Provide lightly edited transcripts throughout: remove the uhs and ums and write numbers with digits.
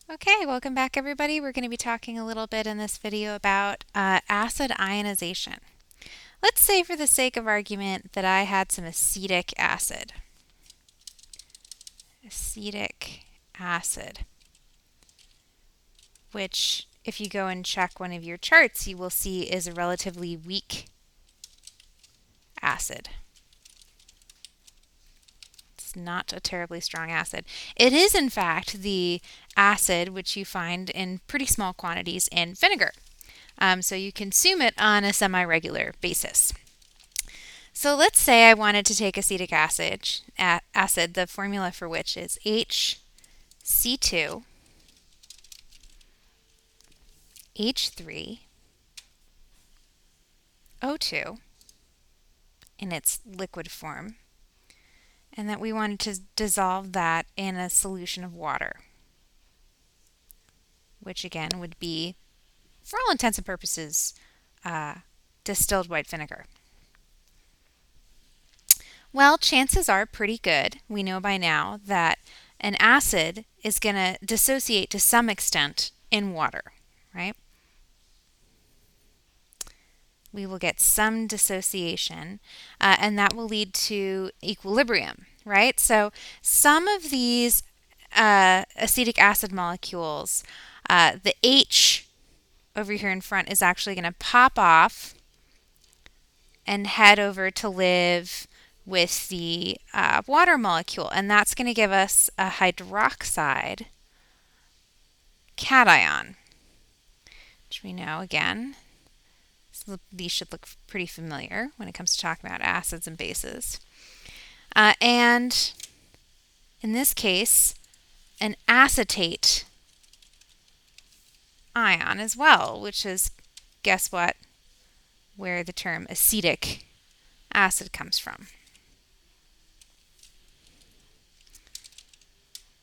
Okay, welcome back everybody. We're going to be talking a little bit in this video about acid ionization. Let's say for the sake of argument that I had some acetic acid. Acetic acid, which if you go and check one of your charts, you will see is a relatively weak acid. It's not a terribly strong acid. It is in fact the acid which you find in pretty small quantities in vinegar. So you consume it on a semi-regular basis. So let's say I wanted to take acetic acid, the formula for which is HC2, H3O2 in its liquid form, and that we wanted to dissolve that in a solution of water, which again would be, for all intents and purposes, distilled white vinegar. Well, chances are pretty good, we know by now, that an acid is going to dissociate to some extent in water, right? We will get some dissociation, and that will lead to equilibrium, right? So some of these acetic acid molecules, the H over here in front is actually going to pop off and head over to live with the water molecule, and that's going to give us a hydroxide cation, which we know again. So these should look pretty familiar when it comes to talking about acids and bases. And in this case, an acetate ion as well, which is, guess what, where the term acetic acid comes from.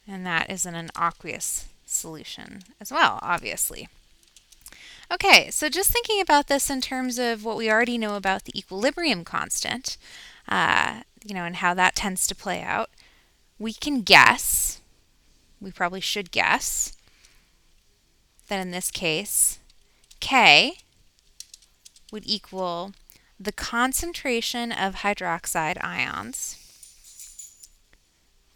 And that is in an aqueous solution as well, obviously. Okay, so just thinking about this in terms of what we already know about the equilibrium constant, and how that tends to play out, we can guess, we probably should guess, that in this case, K would equal the concentration of hydroxide ions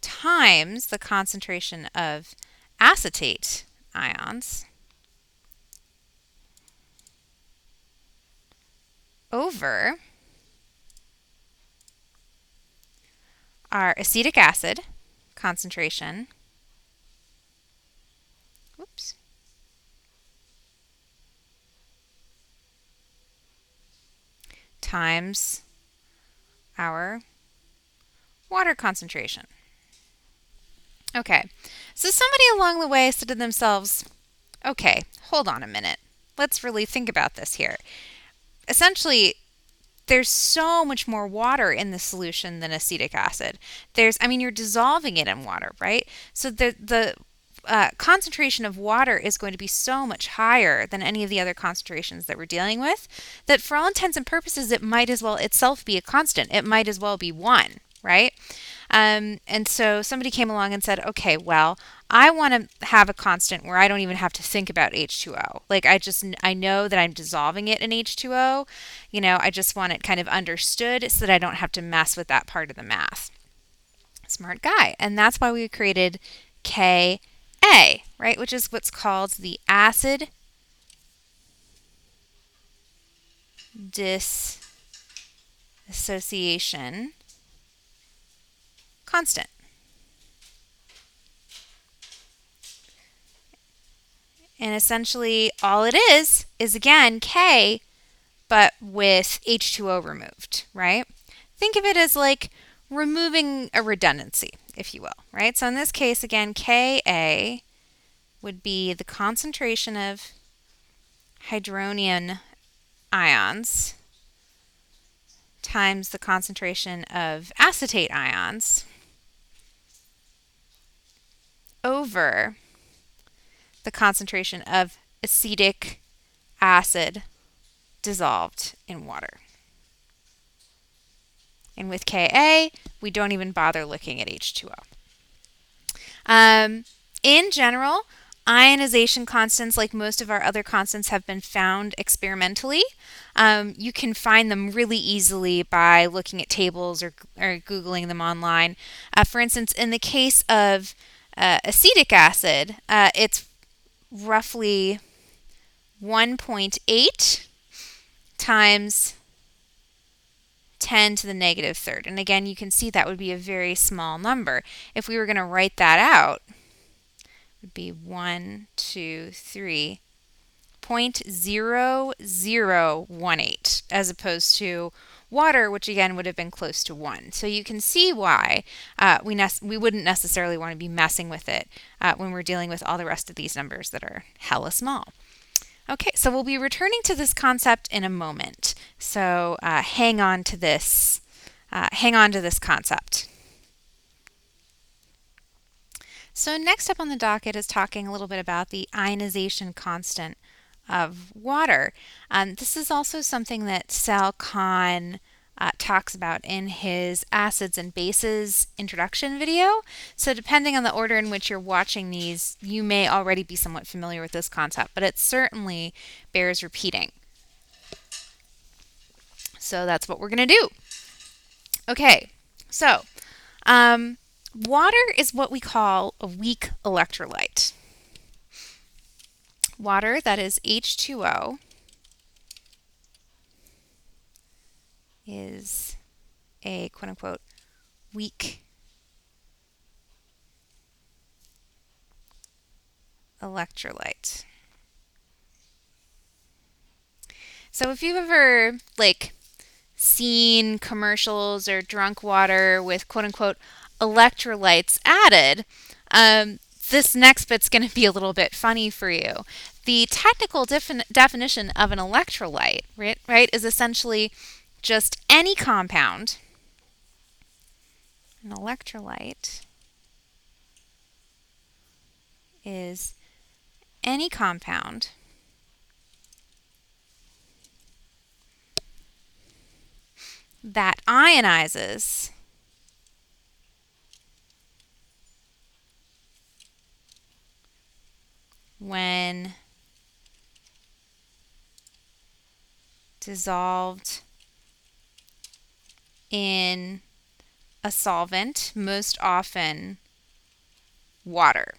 times the concentration of acetate ions over our acetic acid concentration, times our water concentration. Okay, so somebody along the way said to themselves, okay, hold on a minute. Let's really think about this here. Essentially, there's so much more water in the solution than acetic acid. You're dissolving it in water, right? So the concentration of water is going to be so much higher than any of the other concentrations that we're dealing with that for all intents and purposes, it might as well itself be a constant. It might as well be 1, right? And so somebody came along and said, okay, well, I want to have a constant where I don't even have to think about H2O. Like I know that I'm dissolving it in H2O. I just want it kind of understood so that I don't have to mess with that part of the math. Smart guy. And that's why we created Ka, right? Which is what's called the acid dissociation constant. And essentially all it is again K, but with H2O removed, right? Think of it as like removing a redundancy, if you will, right? So in this case, again, Ka would be the concentration of hydronium ions times the concentration of acetate ions over the concentration of acetic acid dissolved in water. And with Ka, we don't even bother looking at H2O. In general, Ionization constants, like most of our other constants, have been found experimentally. You can find them really easily by looking at tables or Googling them online. For instance, in the case of acetic acid, it's roughly 1.8 times 10 to the negative third. And again, you can see that would be a very small number. If we were going to write that out, it would be 1, 2, 3, 0.0018 as opposed to water, which again would have been close to 1. So you can see why we wouldn't necessarily want to be messing with it when we're dealing with all the rest of these numbers that are hella small. Okay, so we'll be returning to this concept in a moment. So hang on to this concept. So next up on the docket is talking a little bit about the ionization constant of water. This is also something that Sal Khan talks about in his acids and bases introduction video. So depending on the order in which you're watching these, you may already be somewhat familiar with this concept, but it certainly bears repeating. So that's what we're going to do. Okay, so water is what we call a weak electrolyte. Water, that is H2O, is a quote-unquote weak electrolyte. So if you've ever seen commercials or drunk water with quote-unquote electrolytes added, this next bit's going to be a little bit funny for you. The technical definition of an electrolyte, right, is essentially just any compound. An electrolyte is any compound that ionizes when dissolved in a solvent, most often water.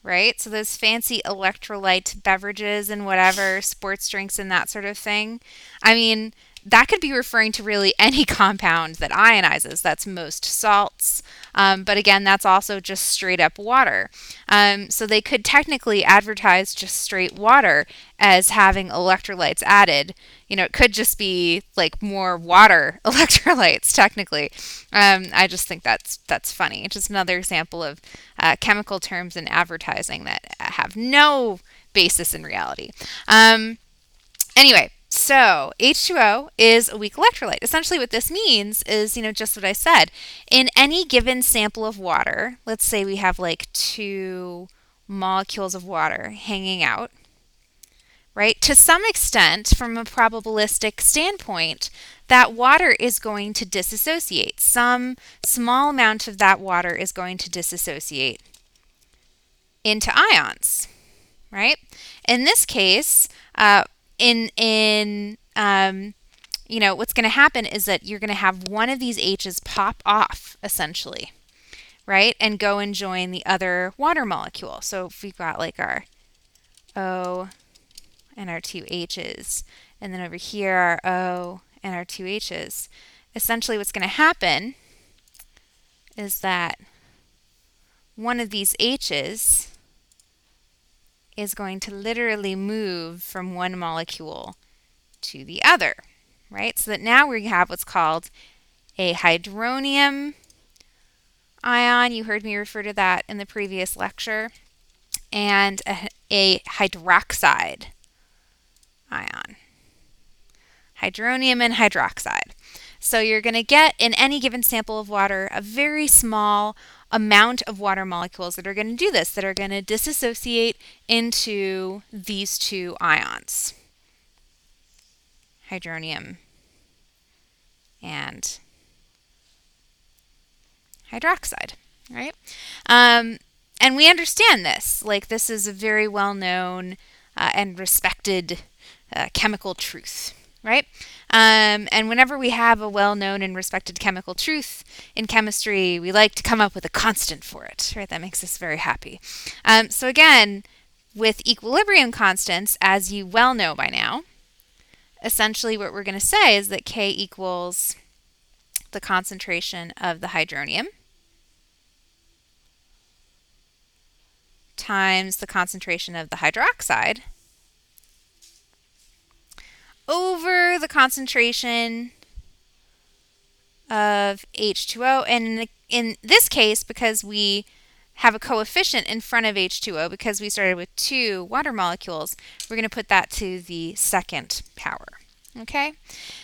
Right? So those fancy electrolyte beverages and whatever, sports drinks and that sort of thing. I mean, that could be referring to really any compound that ionizes. That's most salts. But again, that's also just straight up water. So they could technically advertise just straight water as having electrolytes added. You know, it could just be more water electrolytes technically. I just think that's funny. Just another example of chemical terms in advertising that have no basis in reality. Anyway, so H2O is a weak electrolyte. Essentially what this means is, just what I said. In any given sample of water, let's say we have 2 molecules of water hanging out, right? To some extent, from a probabilistic standpoint, that water is going to disassociate. Some small amount of that water is going to disassociate into ions, right? In this case, what's going to happen is that you're going to have one of these H's pop off, essentially, right? And go and join the other water molecule. So if we've got our O and our 2 H's, and then over here our O and our 2 H's, essentially what's going to happen is that one of these H's is going to literally move from one molecule to the other, right? So that now we have what's called a hydronium ion. You heard me refer to that in the previous lecture. And a hydroxide ion. Hydronium and hydroxide. So you're going to get in any given sample of water a very small amount of water molecules that are going to do this, that are going to disassociate into these 2 ions, hydronium and hydroxide, right? And we understand this. Like, this is a very well-known and respected chemical truth, right? And whenever we have a well-known and respected chemical truth in chemistry, we like to come up with a constant for it, right? That makes us very happy. So again, with equilibrium constants, as you well know by now, essentially what we're going to say is that K equals the concentration of the hydronium times the concentration of the hydroxide over the concentration of H2O. And in this case, because we have a coefficient in front of H2O, because we started with 2 water molecules, we're going to put that to the second power. Okay?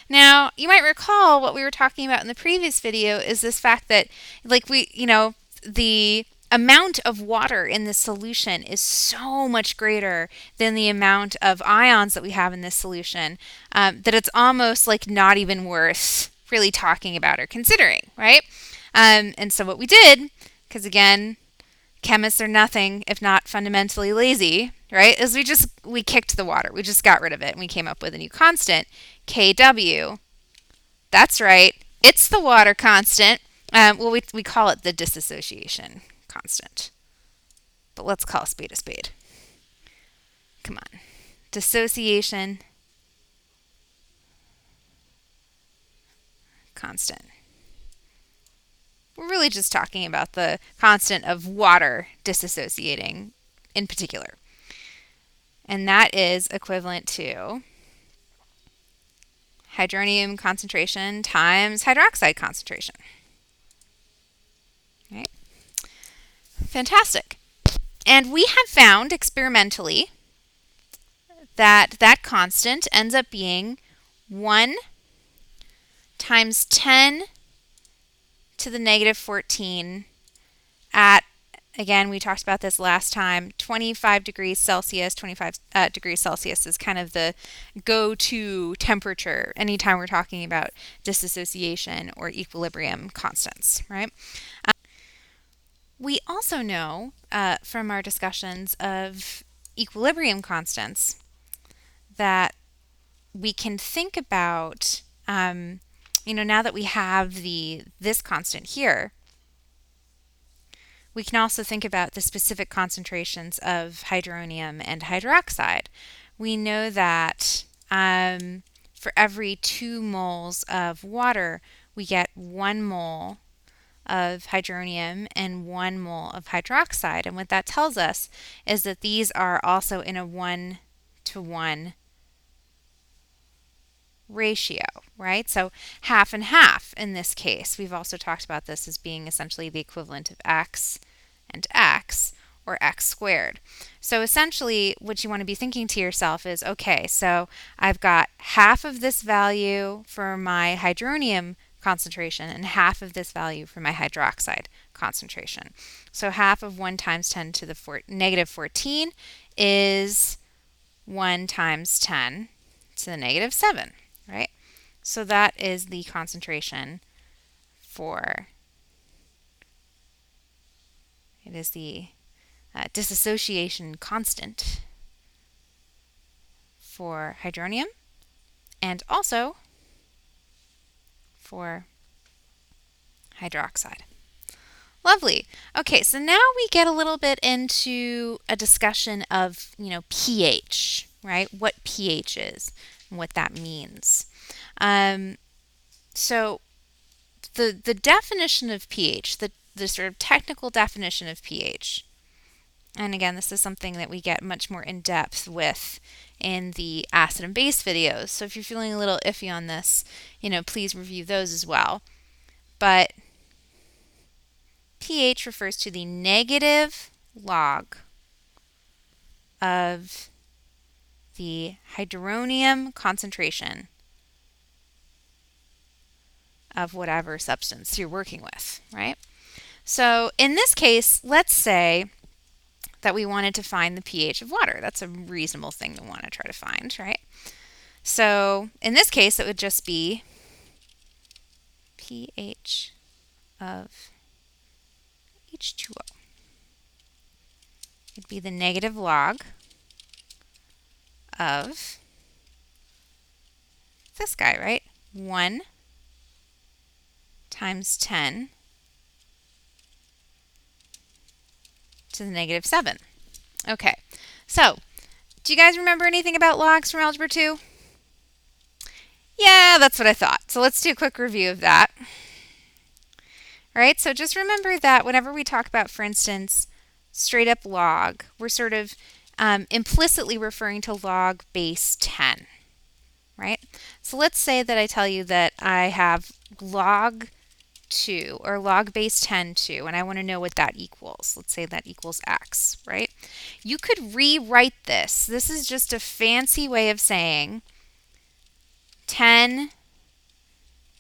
Now, you might recall what we were talking about in the previous video is this fact that, like, the amount of water in this solution is so much greater than the amount of ions that we have in this solution that it's almost like not even worth really talking about or considering, right? And so what we did, because again, chemists are nothing if not fundamentally lazy, right, is we kicked the water. We just got rid of it and we came up with a new constant, Kw. That's right. It's the water constant. Well, we call it the dissociation constant. But let's call a spade a spade. Come on. Dissociation constant. We're really just talking about the constant of water disassociating in particular. And that is equivalent to hydronium concentration times hydroxide concentration. Right? Fantastic. And we have found experimentally that that constant ends up being 1 times 10 to the negative 14 at, again, we talked about this last time, 25 degrees Celsius. 25 degrees Celsius is kind of the go-to temperature anytime we're talking about dissociation or equilibrium constants, right? We also know from our discussions of equilibrium constants that we can think about, now that we have this constant here, we can also think about the specific concentrations of hydronium and hydroxide. We know that for every 2 moles of water, we get 1 mole of hydronium and 1 mole of hydroxide. And what that tells us is that these are also in a 1-to-1 ratio, right? So half and half in this case. We've also talked about this as being essentially the equivalent of x and x, or x squared. So essentially what you want to be thinking to yourself is, okay, so I've got half of this value for my hydronium concentration and half of this value for my hydroxide concentration. So half of 1 times 10 to the negative 14 is 1 times 10 to the negative 7, right? So that is the concentration for, it is the dissociation constant for hydronium and also for hydroxide. Lovely. Okay, so now we get a little bit into a discussion of, pH, right? What pH is and what that means. So the definition of pH, the sort of technical definition of pH, and again, this is something that we get much more in depth with in the acid and base videos. So if you're feeling a little iffy on this, please review those as well. But pH refers to the negative log of the hydronium concentration of whatever substance you're working with, right? So in this case, let's say that we wanted to find the pH of water. That's a reasonable thing to want to try to find, right? So in this case, it would just be pH of H2O. It'd be the negative log of this guy, right? 1 times 10 to the negative 7. Okay, so do you guys remember anything about logs from Algebra 2? Yeah, that's what I thought. So let's do a quick review of that. All right, so just remember that whenever we talk about, for instance, straight up log, we're sort of implicitly referring to log base 10, right? So let's say that I tell you that I have log 2 or log base 10 2, and I want to know what that equals. Let's say that equals x, right? You could rewrite this. This is just a fancy way of saying 10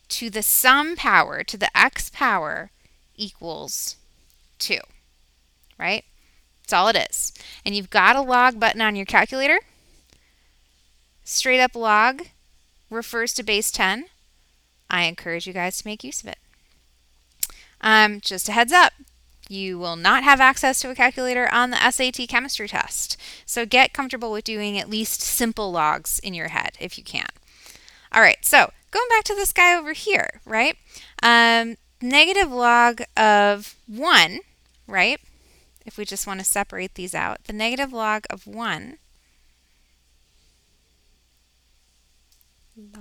to the sum power, to the x power, equals 2, right? That's all it is. And you've got a log button on your calculator. Straight up log refers to base 10. I encourage you guys to make use of it. Just a heads up, you will not have access to a calculator on the SAT chemistry test. So get comfortable with doing at least simple logs in your head if you can. All right, so going back to this guy over here, right? Negative log of 1, right? If we just want to separate these out, the negative log of 1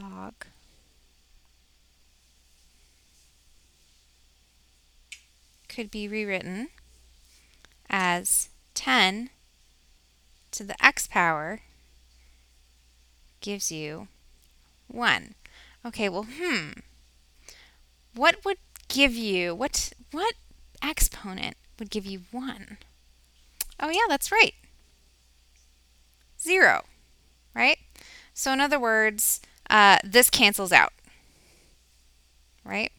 log could be rewritten as 10 to the x power gives you 1. Okay, well, what would give you, what exponent would give you 1? Oh yeah, that's right. 0, right? So in other words, this cancels out, right?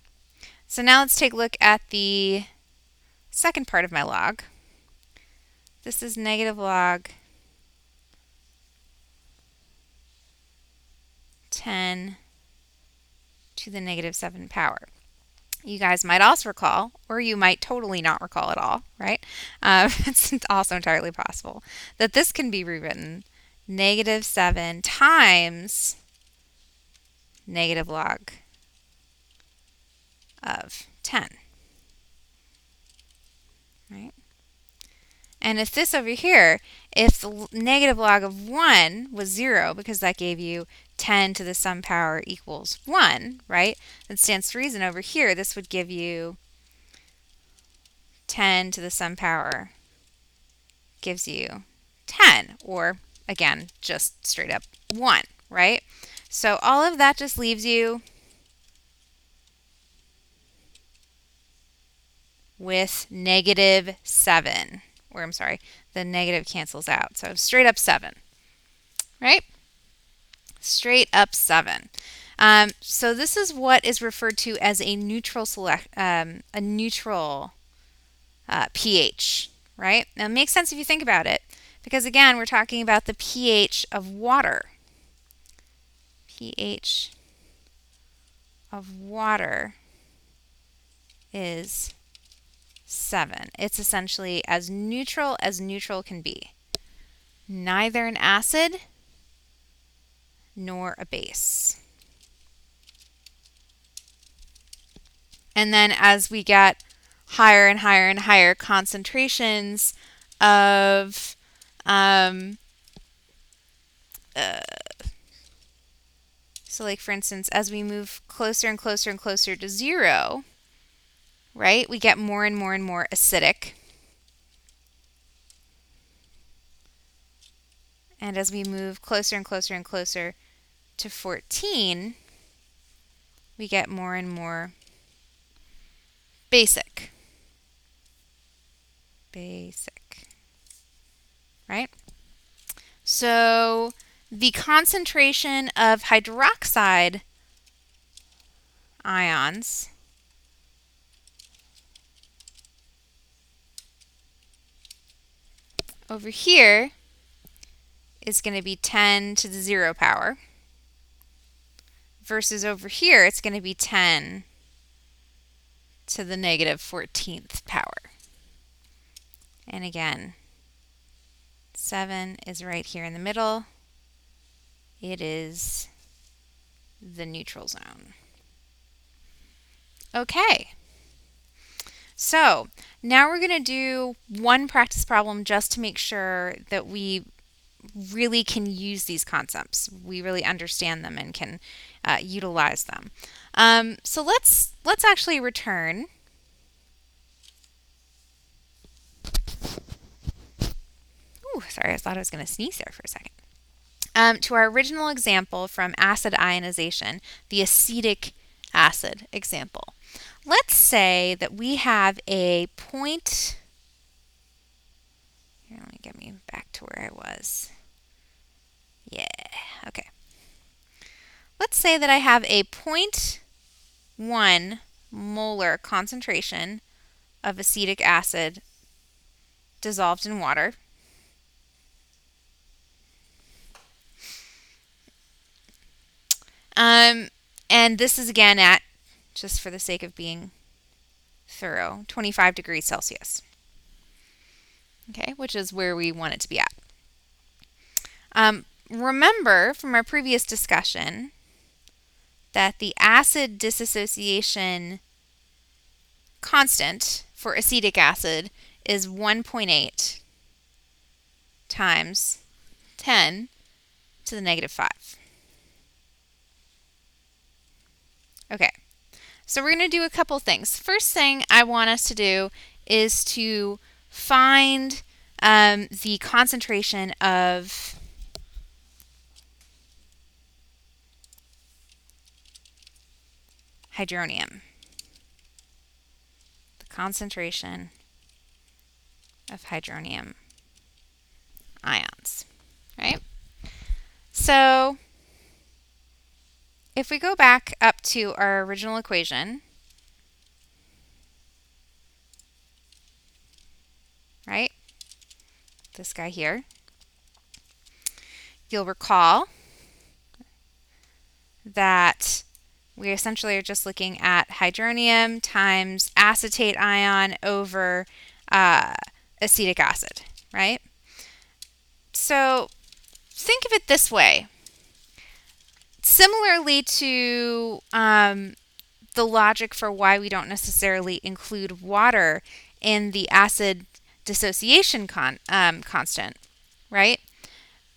So now let's take a look at the second part of my log. This is negative log 10 to the negative 7 power. You guys might also recall, or you might totally not recall at all, right? It's also entirely possible that this can be rewritten negative 7 times negative log of 10, right? And if this over here, if the negative log of 1 was 0, because that gave you 10 to the sum power equals 1, right? That stands to reason over here, this would give you 10 to the sum power gives you 10, or again, just straight up 1, right? So all of that just leaves you with negative 7. Or I'm sorry, the negative cancels out. So straight up 7, right? Straight up 7. So this is what is referred to as a neutral pH, right? Now it makes sense if you think about it, because again, we're talking about the pH of water. pH of water is 7. It's essentially as neutral can be. Neither an acid nor a base. And then as we get higher and higher and higher concentrations of so like for instance, as we move closer and closer and closer to 0, right, we get more and more and more acidic. And as we move closer and closer and closer to 14, we get more and more basic. Basic, right? So the concentration of hydroxide ions over here is going to be 10 to the 0 power, versus over here it's going to be 10 to the negative 14th power. And again, 7 is right here in the middle. It is the neutral zone. Okay. So now we're going to do one practice problem just to make sure that we really can use these concepts. We really understand them and can utilize them. So let's actually return. Ooh, sorry, I thought I was going to sneeze there for a second. To our original example from acid ionization, the acetic acid example. Let's say that we have a point. Here, let me get me back to where I was. Yeah, okay. Let's say that I have a 0.1 molar concentration of acetic acid dissolved in water. And this is again at, just for the sake of being thorough, 25 degrees Celsius. Okay, which is where we want it to be at. Remember from our previous discussion that the acid dissociation constant for acetic acid is 1.8 times 10 to the negative 5. Okay, so we're going to do a couple things. First thing I want us to do is to find the concentration of hydronium. The concentration of hydronium ions, right? So if we go back up to our original equation, right? This guy here. You'll recall that we essentially are just looking at hydronium times acetate ion over acetic acid, right? So think of it this way. Similarly to the logic for why we don't necessarily include water in the acid dissociation constant, right?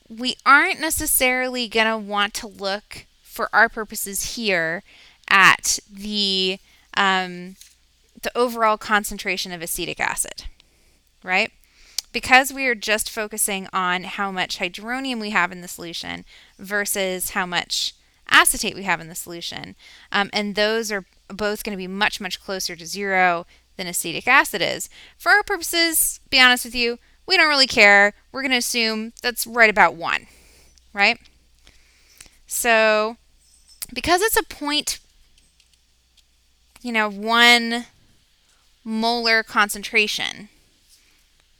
We aren't necessarily going to want to look, for our purposes here, at the overall concentration of acetic acid, right? Because we are just focusing on how much hydronium we have in the solution versus how much acetate we have in the solution, and those are both going to be much, much closer to 0 than acetic acid is. For our purposes, be honest with you, we don't really care. We're going to assume that's right about 1, right? So because it's a 1 molar concentration,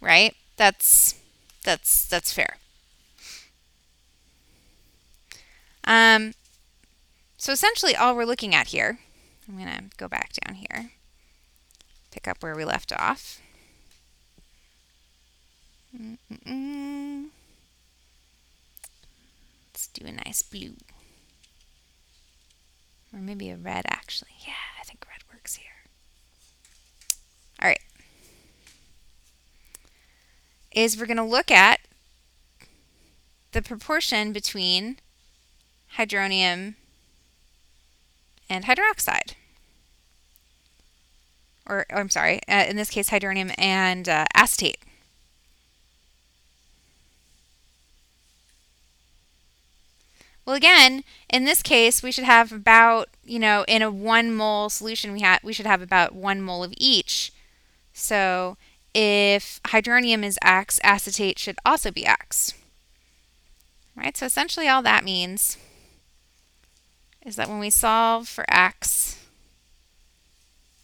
right? That's fair. So essentially all we're looking at here, I'm going to go back down here, pick up where we left off. Let's do a nice blue. Or maybe a red, actually. Yeah, I think red works here. All right. Is we're going to look at the proportion between hydronium and hydroxide. Or I'm sorry, in this case, hydronium and acetate. Well, again, in this case, we should have about, in a 1 mole solution, we should have about 1 mole of each. So if hydronium is X, acetate should also be X. Right? So essentially all that means is that when we solve for X,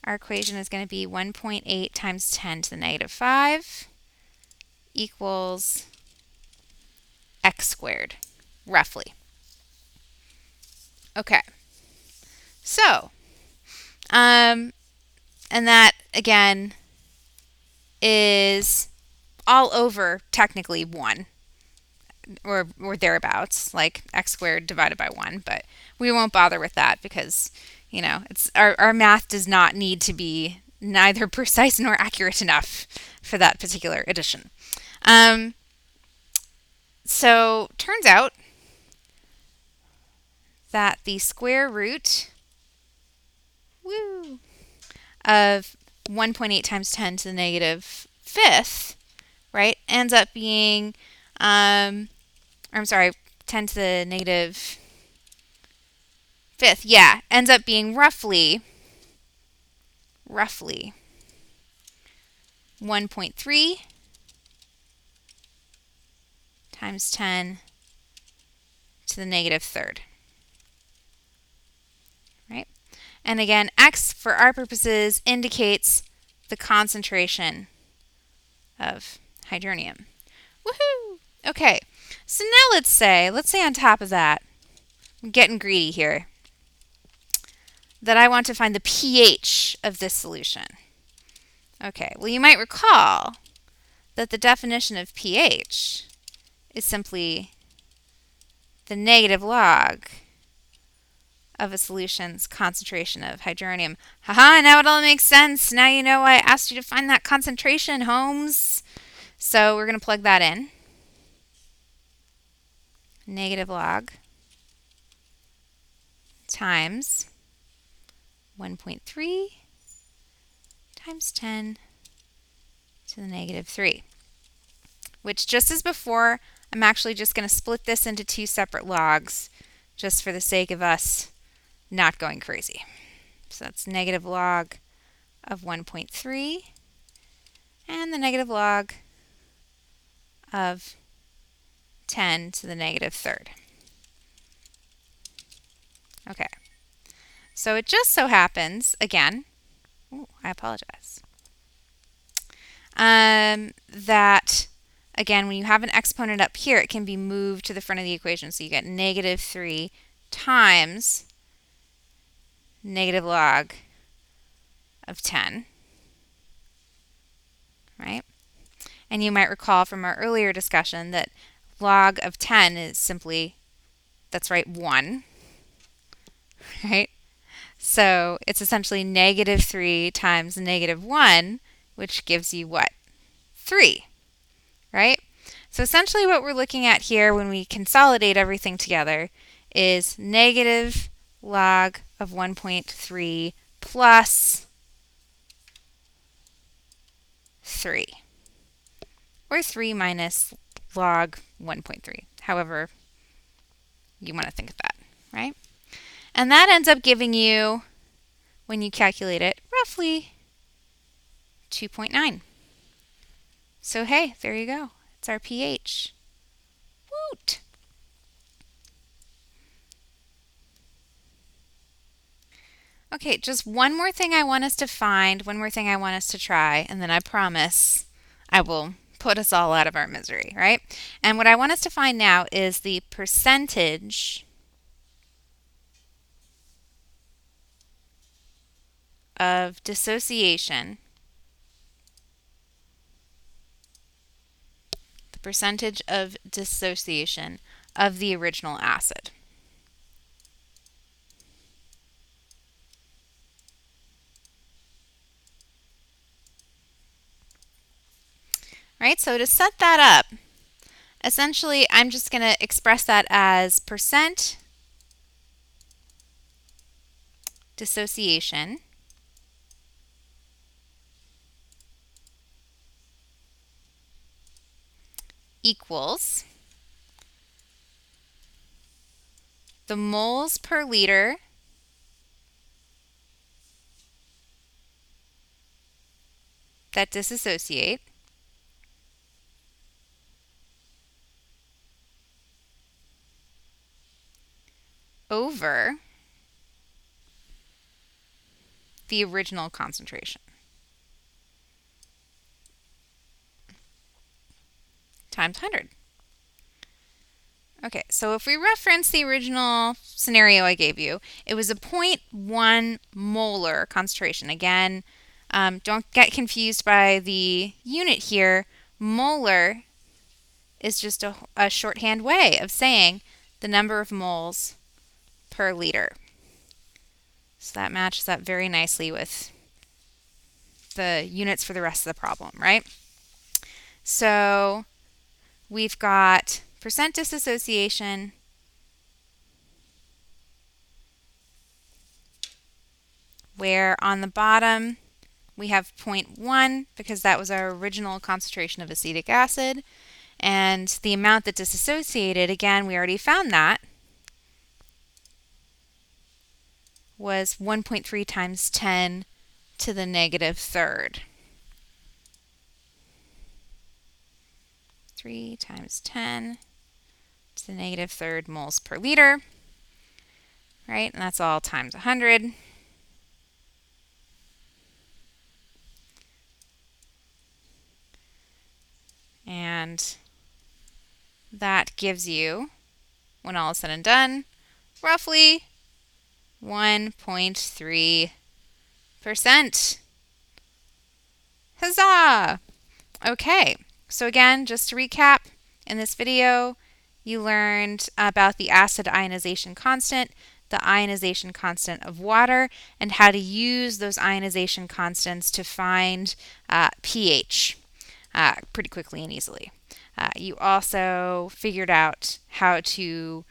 our equation is going to be 1.8 times 10 to the negative 5 equals X squared, roughly. Okay. So, and that, again, is all over technically 1 or thereabouts, like x squared divided by 1, but we won't bother with that because, it's our math does not need to be neither precise nor accurate enough for that particular addition. So turns out that the square root of 1.8 times 10 to the negative fifth, right, ends up being, 10 to the negative fifth, ends up being roughly 1.3 times 10 to the negative third, right? And again, x for our purposes indicates the concentration of hydronium. Woohoo! Okay, so now let's say on top of that, I'm getting greedy here, that I want to find the pH of this solution. Okay, well, you might recall that the definition of pH is simply the negative log of a solution's concentration of hydronium. Haha, now it all makes sense. Now you know why I asked you to find that concentration, Holmes. So we're going to plug that in. Negative log times 1.3 times 10 to the negative 3, which, just as before, I'm actually just going to split this into 2 separate logs just for the sake of us not going crazy. So that's negative log of 1.3 and the negative log of 10 to the negative third. Okay, so it just so happens, again, I apologize, that, again, when you have an exponent up here, it can be moved to the front of the equation. So you get negative 3 times negative log of 10, right? And you might recall from our earlier discussion that log of 10 is simply, that's right, 1, right? So it's essentially negative 3 times negative 1, which gives you what? 3, right? So essentially what we're looking at here when we consolidate everything together is negative log of 1.3 plus 3, or 3 minus log 1.3, however you want to think of that, right? And that ends up giving you, when you calculate it, roughly 2.9. So hey, there you go. It's our pH. Woot! Okay, just one more thing I want us to find, one more thing I want us to try, and then I promise I will put us all out of our misery, right? And what I want us to find now is the percentage of dissociation, of the original acid. Right, so to set that up, essentially I'm just going to express that as percent dissociation equals the moles per liter that dissociate over the original concentration times 100. Okay, so if we reference the original scenario I gave you, it was a 0.1 molar concentration. Again, don't get confused by the unit here. Molar is just a shorthand way of saying the number of moles per liter. So that matches up very nicely with the units for the rest of the problem, right? So we've got percent dissociation, where on the bottom we have 0.1 because that was our original concentration of acetic acid. And the amount that dissociated, again, we already found that, was 1.3 times 10 to the negative third. 3 times 10 to the negative third moles per liter, right? And that's all times 100. And that gives you, when all is said and done, roughly 1.3%. Huzzah! Okay, so again, just to recap, in this video, you learned about the acid ionization constant, the ionization constant of water, and how to use those ionization constants to find pH pretty quickly and easily. You also figured out how to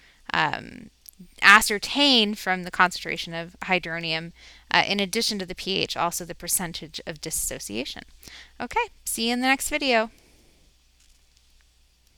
ascertain from the concentration of hydronium, in addition to the pH, also the percentage of dissociation. Okay, see you in the next video.